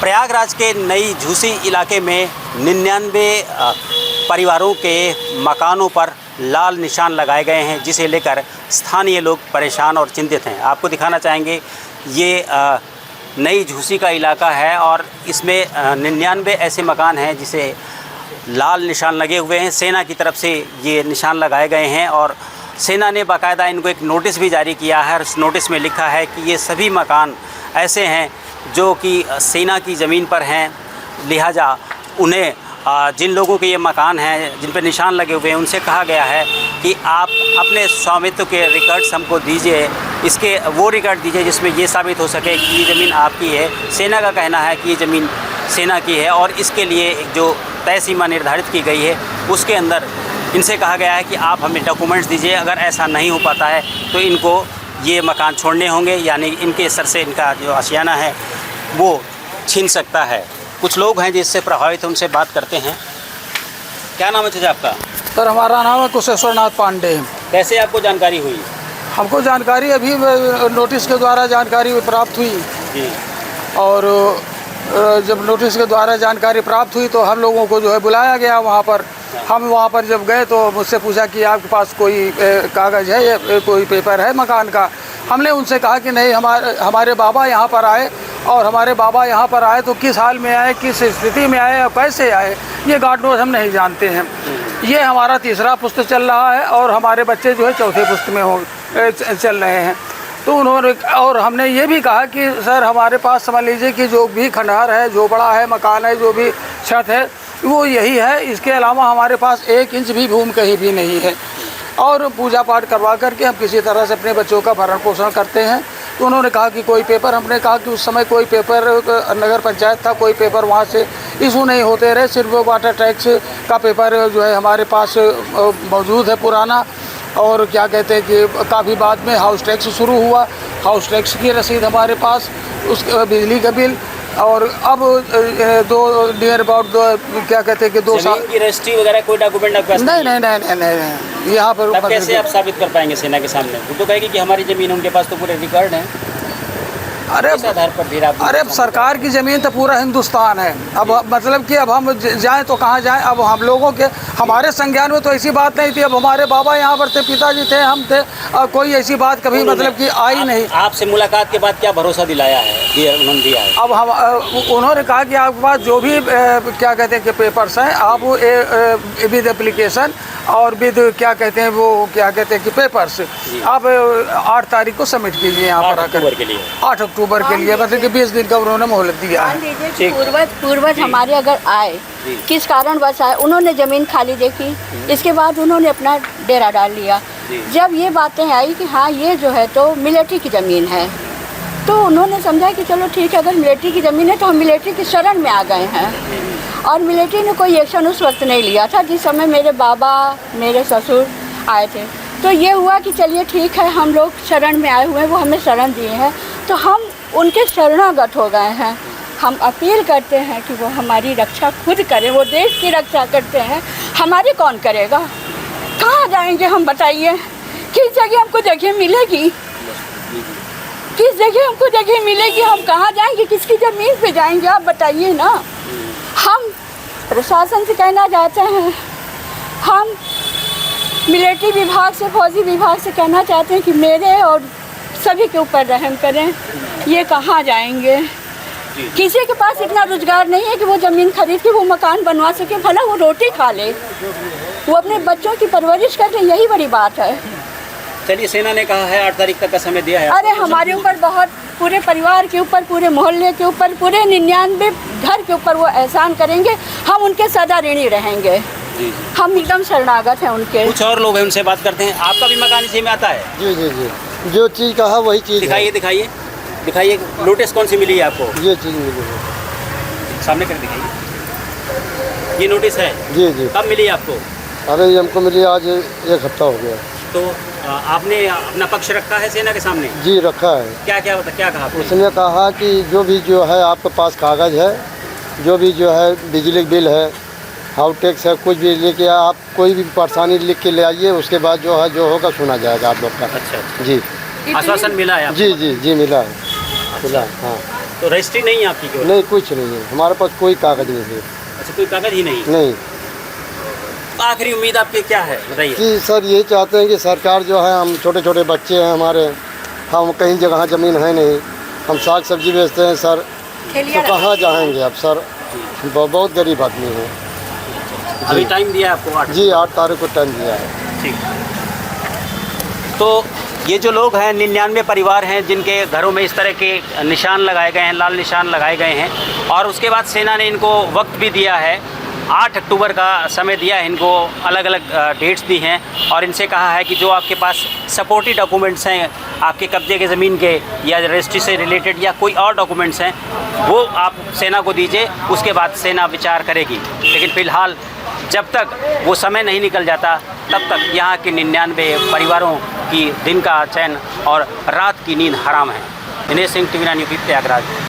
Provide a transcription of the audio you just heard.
प्रयागराज के नई झूसी इलाके में 99 परिवारों के मकानों पर लाल निशान लगाए गए हैं, जिसे लेकर स्थानीय लोग परेशान और चिंतित हैं। आपको दिखाना चाहेंगे, ये नई झूसी का इलाका है और इसमें 99 ऐसे मकान हैं जिसे लाल निशान लगे हुए हैं। सेना की तरफ से ये निशान लगाए गए हैं और सेना ने बाकायदा इनको एक नोटिस भी जारी किया है। उस नोटिस में लिखा है कि ये सभी मकान ऐसे हैं जो कि सेना की ज़मीन पर हैं, लिहाजा उन्हें जिन लोगों के ये मकान हैं जिन पर निशान लगे हुए हैं उनसे कहा गया है कि आप अपने स्वामित्व के रिकॉर्ड्स हमको दीजिए, इसके वो रिकॉर्ड दीजिए जिसमें ये साबित हो सके कि ये ज़मीन आपकी है। सेना का कहना है कि ये ज़मीन सेना की है और इसके लिए जो तय सीमा निर्धारित की गई है उसके अंदर इनसे कहा गया है कि आप हमें डॉक्यूमेंट्स दीजिए। अगर ऐसा नहीं हो पाता है तो इनको ये मकान छोड़ने होंगे, यानी इनके सर से इनका जो आशियाना है वो छीन सकता है। कुछ लोग हैं जिससे प्रभावित हैं, उनसे बात करते हैं। क्या नाम है चाचा आपका? सर हमारा नाम है कुशेश्वरनाथ पांडे। कैसे आपको जानकारी हुई? हमको जानकारी अभी नोटिस के द्वारा जानकारी प्राप्त हुई जी। और जब नोटिस के द्वारा जानकारी प्राप्त हुई तो हम लोगों को जो है बुलाया गया वहाँ पर। हम वहाँ पर जब गए तो मुझसे पूछा कि आपके पास कोई कागज़ है या कोई पेपर है मकान का। हमने उनसे कहा कि नहीं, हमारे बाबा यहाँ पर आए और हमारे बाबा यहाँ पर आए तो किस हाल में आए, किस स्थिति में आए और कैसे आए, ये गार्ड नोट हम नहीं जानते हैं। ये हमारा तीसरा पुस्त चल रहा है और हमारे बच्चे जो है चौथे पुस्त में चल रहे हैं। तो उन्होंने और हमने ये भी कहा कि सर हमारे पास समझ लीजिए कि जो भी खंडहर है, जो बड़ा है मकान है, जो भी छत है वो यही है, इसके अलावा हमारे पास 1 इंच भी भूमि कहीं भी नहीं है और पूजा पाठ करवा करके हम किसी तरह से अपने बच्चों का भरण पोषण करते हैं। तो उन्होंने कहा कि कोई पेपर, हमने कहा कि उस समय कोई पेपर नगर पंचायत था, कोई पेपर वहाँ से इशू नहीं होते रहे, सिर्फ वाटर टैक्स का पेपर जो है हमारे पास मौजूद है पुराना। और क्या कहते हैं कि काफ़ी बाद में हाउस टैक्स शुरू हुआ, हाउस टैक्स की रसीद हमारे पास, उस बिजली का बिल, और अब दो नियर अबाउट क्या कहते हैं कि 2 साल की रजिस्ट्री वगैरह कोई डॉक्यूमेंट आपके पास नहीं यहाँ पर। तब कैसे आप साबित कर पाएंगे सेना के सामने? वो तो कहेगी कि हमारी ज़मीन, उनके पास तो पूरे रिकॉर्ड हैं। अरे अब सरकार की ज़मीन तो पूरा हिंदुस्तान है। अब मतलब कि अब हम जाएं तो कहाँ जाएं? अब हम लोगों के, हमारे संज्ञान में तो ऐसी बात नहीं थी। अब हमारे बाबा यहाँ पर थे, पिताजी थे, हम थे, कोई ऐसी बात कभी मतलब कि आई नहीं। आपसे मुलाकात के बाद क्या भरोसा दिलाया है, उन्होंने दिया है? अब हम उन्होंने कहा कि आपके पास जो भी क्या कहते हैं कि पेपर्स हैं, आप विद एप्लीकेशन और विद क्या कहते हैं वो क्या कहते हैं कि पेपर्स आप 8 तारीख को सबमिट कीजिए यहाँ पर आकर। 8 अक्टूबर के लिए, मतलब कि 20 दिन का उन्होंने मोहलत दिया है। पूर्वज हमारे अगर आए, किस कारण बस आए, उन्होंने ज़मीन खाली देखी, इसके बाद उन्होंने अपना डेरा डाल लिया। जब ये बातें आई कि हाँ ये जो है तो मिलिट्री की ज़मीन है, तो उन्होंने समझा कि चलो ठीक है, अगर मिलिट्री की ज़मीन है तो हम मिलिट्री की शरण में आ गए हैं। और मिलिट्री ने कोई एक्शन उस वक्त नहीं लिया था जिस समय मेरे बाबा, मेरे ससुर आए थे। तो ये हुआ कि चलिए ठीक है, हम लोग शरण में आए हुए हैं, वो हमें शरण दिए हैं तो हम उनके शरणागत हो गए हैं। हम अपील करते हैं कि वो हमारी रक्षा खुद करें, वो देश की रक्षा करते हैं, हमारी कौन करेगा? कहाँ जाएंगे हम, बताइए? किस जगह हमको जगह मिलेगी? किस जगह हमको जगह मिलेगी? हम कहाँ जाएंगे, किसकी ज़मीन पे जाएंगे, आप बताइए ना। हम प्रशासन से कहना चाहते हैं, हम मिलिट्री विभाग से, फौजी विभाग से कहना चाहते हैं कि मेरे और सभी के ऊपर रहम करें। ये कहाँ जाएंगे? किसी के पास इतना रोजगार नहीं है कि वो ज़मीन खरीद के वो मकान बनवा सके, भला वो रोटी खा ले, वो अपने बच्चों की परवरिश कर ले, यही बड़ी बात है। चलिए, सेना ने कहा है 8 तारीख तक का समय दिया है। अरे हमारे ऊपर बहुत, पूरे परिवार के ऊपर, पूरे मोहल्ले के ऊपर, पूरे 99 घर के ऊपर वो एहसान करेंगे, हम उनके सदा ऋणी रहेंगे। हम एकदम शरणागत हैं उनके। कुछ और लोग हैं, उनसे बात करते हैं। आपका भी मकान इसी में आता है? जी जी जी, जो चीज़ कहा वही चीज़ दिखाइए दिखाइए दिखाइए। नोटिस कौन सी मिली है आपको? ये चीज़ मिली है, सामने कर दिखाइए। ये नोटिस है? जी जी। कब मिली आपको? अरे ये हमको मिली आज 1 हफ्ता हो गया। तो आपने अपना पक्ष रखा है सेना के सामने? जी रखा है। क्या कहा आपने? उसने कहा कि जो भी जो है आपके पास कागज़ है, जो भी जो है बिजली बिल है, हाउस टैक्स है, कुछ भी लेके आप कोई भी परेशानी लिख के ले आइए, उसके बाद जो है जो होगा सुना जाएगा आप लोग का। अच्छा जी। आश्वासन मिला है आपको? जी जी जी मिला है, मिला है, हाँ। तो रजिस्ट्री नहीं है आपकी केवल? नहीं, कुछ नहीं है, हमारे पास कोई कागज नहीं है। अच्छा, कोई कागज ही नहीं? नहीं। तो आखिरी उम्मीद आपकी क्या है, बताइए? कि सर ये चाहते हैं कि सरकार जो है, हम छोटे छोटे बच्चे हैं हमारे, हम कहीं जगह ज़मीन है नहीं, हम साग सब्जी बेचते हैं सर, तो कहाँ जाएंगे अब सर, बहुत गरीब आदमी है। अभी टाइम दिया है आपको? 8 जी, 8 तारीख को टाइम दिया है। ठीक। तो ये जो लोग हैं, 99 परिवार हैं जिनके घरों में इस तरह के निशान लगाए गए हैं, लाल निशान लगाए गए हैं, और उसके बाद सेना ने इनको वक्त भी दिया है, 8 अक्टूबर का समय दिया है इनको, अलग अलग डेट्स दी हैं, और इनसे कहा है कि जो आपके पास सपोर्टिव डॉक्यूमेंट्स हैं आपके कब्जे के ज़मीन के या रजिस्ट्री से रिलेटेड या कोई और डॉक्यूमेंट्स हैं, वो आप सेना को दीजिए, उसके बाद सेना विचार करेगी। लेकिन फ़िलहाल जब तक वो समय नहीं निकल जाता तब तक यहाँ के 99 परिवारों की दिन का चैन और रात की नींद हराम है। Dinesh Singh, TV9 news, Prayagraj.